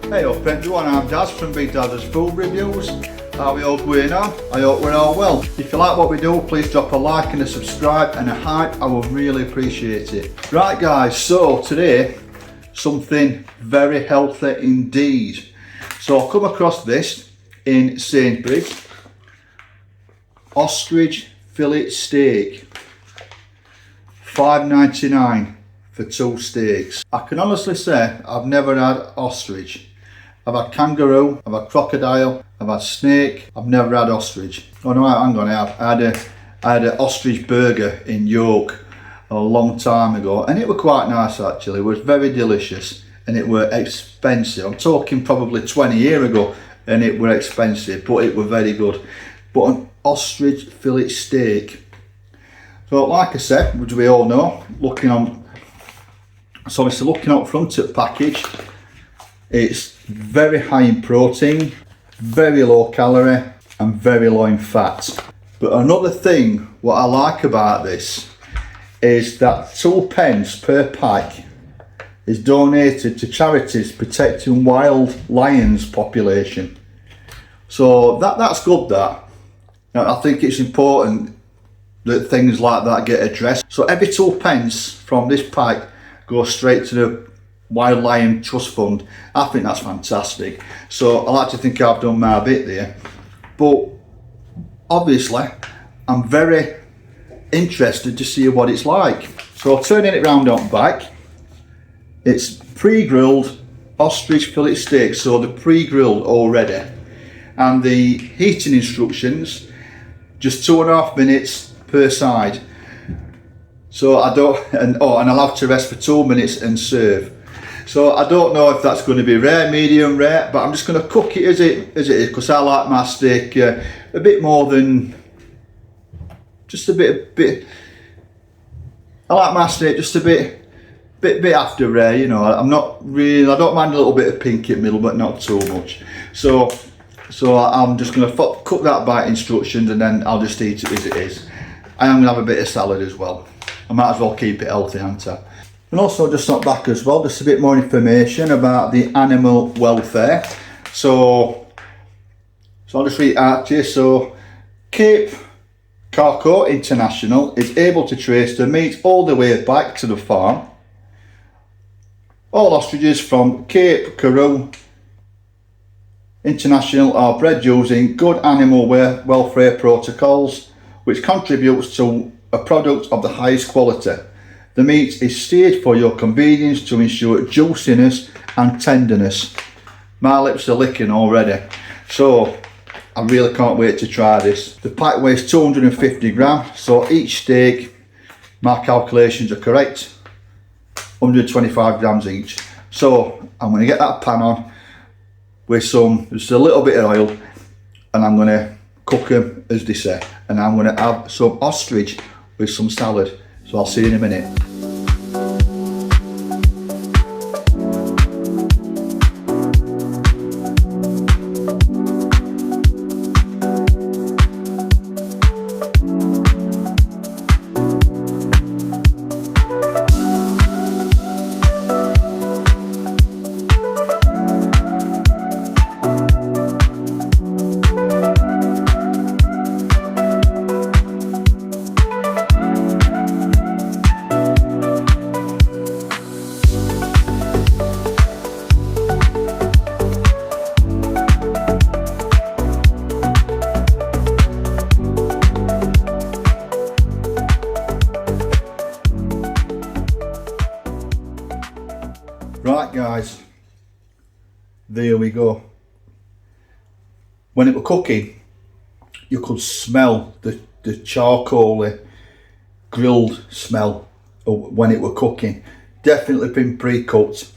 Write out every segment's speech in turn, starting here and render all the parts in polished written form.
Hey up everyone, I'm Daz from Big Daz's Food Reviews. How are we all going on? I hope we're all well. If you like what we do, please drop a like and a subscribe and a hype, I would really appreciate it. Right guys, so today, something very healthy indeed. So I come across this in Sainsbury. Ostrich Fillet Steak. $5.99 for 2 steaks. I can honestly say I've never had ostrich. I've had kangaroo, I've had crocodile, I've had snake, I've never had ostrich. Oh no, hang on, I had an ostrich burger in York a long time ago, and it was quite nice actually. It was very delicious and it were expensive. I'm talking probably 20 years ago, and it were expensive, but it were very good. But an ostrich fillet steak. So like I said, which we all know, looking up front at the package, it's very high in protein, very low calorie and very low in fat. But another thing what I like about this is that 2p per pack is donated to charities protecting wild lions population. So that's good. That I think it's important that things like that get addressed. So every 2p from this pack goes straight to the Wild Lion Trust Fund. I think that's fantastic. So I like to think I've done my bit there. But obviously, I'm very interested to see what it's like. So turning it round on back, it's pre-grilled ostrich fillet steak. So they're pre-grilled already. And the heating instructions, just 2.5 minutes per side. So and I'll have to rest for 2 minutes and serve. So I don't know if that's going to be rare, medium rare, but I'm just going to cook it as it is, because I like my steak a bit more than just a bit. I like my steak just a bit after rare, you know. I don't mind a little bit of pink in the middle, but not too much. So I'm just going to cook that by instructions, and then I'll just eat it as it is. I am going to have a bit of salad as well. I might as well keep it healthy, ain't I? And also just not back as well, just a bit more information about the animal welfare. So I'll just read out to you. So Cape Carco International is able to trace the meat all the way back to the farm. All ostriches from Cape Carco International are bred using good animal welfare protocols, which contributes to a product of the highest quality. The meat is steered for your convenience to ensure juiciness and tenderness. My lips are licking already. So I really can't wait to try this. The pack weighs 250 grams, so each steak, my calculations are correct, 125 grams each. So I'm going to get that pan on with just a little bit of oil, and I'm going to cook them as they say. And I'm going to have some ostrich with some salad. So I'll see you in a minute. Right guys, there we go. When it was cooking, you could smell the charcoaly grilled smell when it was cooking. Definitely been pre-cooked,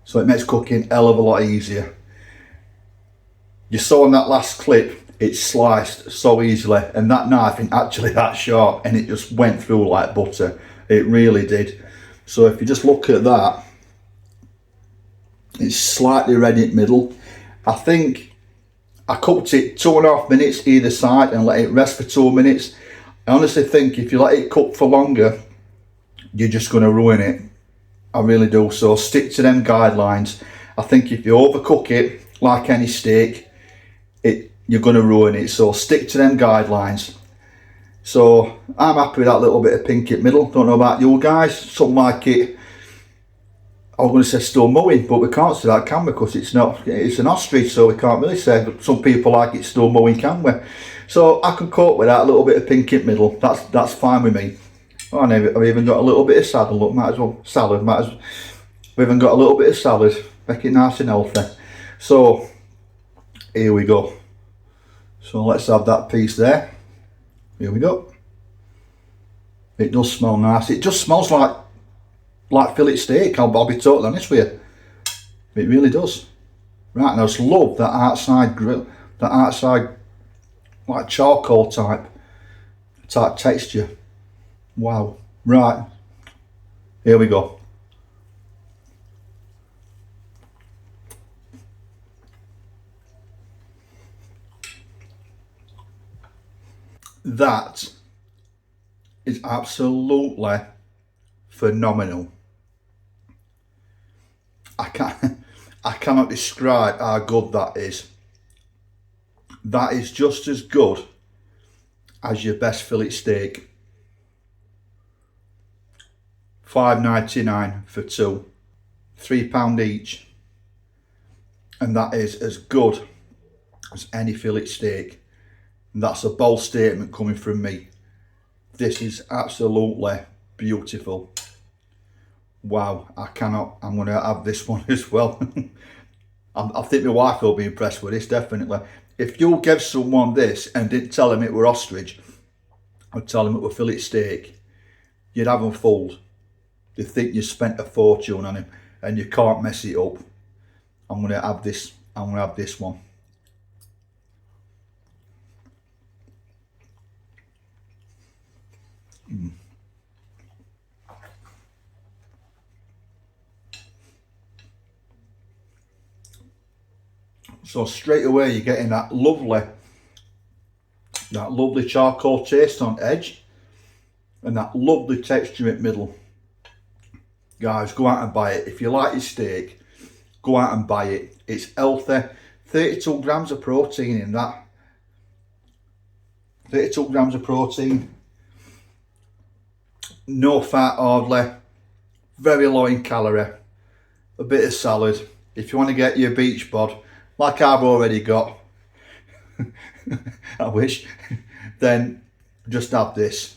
so it makes cooking a hell of a lot easier. You saw in that last clip, it sliced so easily, and that knife ain't actually that sharp, and it just went through like butter. It really did. So if you just look at that, it's slightly red in the middle. I think I cooked it 2.5 minutes either side and let it rest for 2 minutes. I honestly think if you let it cook for longer, you're just going to ruin it. I really do. So stick to them guidelines. I think if you overcook it, like any steak, you're going to ruin it. So stick to them guidelines. So I'm happy with that little bit of pink in middle. Don't know about you guys. Some like it, I was going to say still mowing, but we can't say that, can we? Because it's an ostrich, so we can't really say. But some people like it still mowing, can we? So I can cope with that little bit of pink in middle. That's fine with me. Oh, and I've even got a little bit of salad. Look, might as well salad. We've even got a little bit of salad. Make it nice and healthy. So here we go. So let's have that piece there. Here we go. It does smell nice. It just smells like fillet steak. I'll be totally honest with you. It really does. Right, and I just love that outside grill, that outside like charcoal type texture. Wow. Right. Here we go. That is absolutely phenomenal. I cannot describe how good that is. That is just as good as your best fillet steak. $5.99 for two, £3 each, and that is as good as any fillet steak. And that's a bold statement coming from me. This is absolutely beautiful. Wow, I'm going to have this one as well. I think my wife will be impressed with this, definitely. If you gave someone this and didn't tell them it were ostrich, or tell them it were fillet steak, you'd have them fooled. They think you spent a fortune on him and you can't mess it up. I'm going to have this one. So straight away you're getting that lovely charcoal taste on edge and that lovely texture in the middle. Guys, go out and buy it. If you like your steak, go out and buy it. It's healthy. 32 grams of protein in that. 32 grams of protein. No fat hardly. Very low in calorie. A bit of salad. If you want to get your beach bod, like I've already got, I wish, then just have this.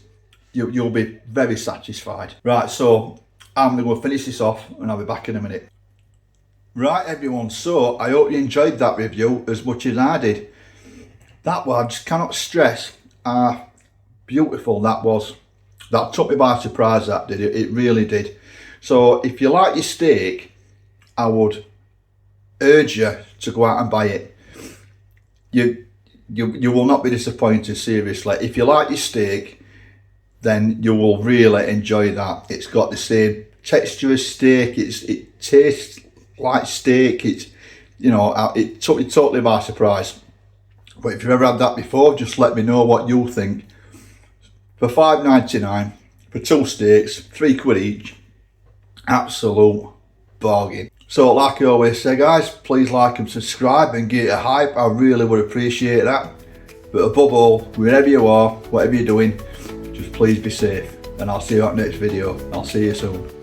You'll be very satisfied. Right, so I'm going to finish this off and I'll be back in a minute. Right everyone, so I hope you enjoyed that review as much as I did. That one, I just cannot stress how beautiful that was. That took me by surprise, that did. It really did. So if you like your steak, I would urge you to go out and buy it. You will not be disappointed, seriously. If you like your steak, then you will really enjoy that. It's got the same texture as steak. It tastes like steak. It took me totally by surprise. But if you've ever had that before, just let me know what you think. For $5.99 for two steaks, £3 each, absolute bargain. So like I always say, guys, please like and subscribe and give it a hype. I really would appreciate that. But above all, wherever you are, whatever you're doing, just please be safe. And I'll see you on the next video. I'll see you soon.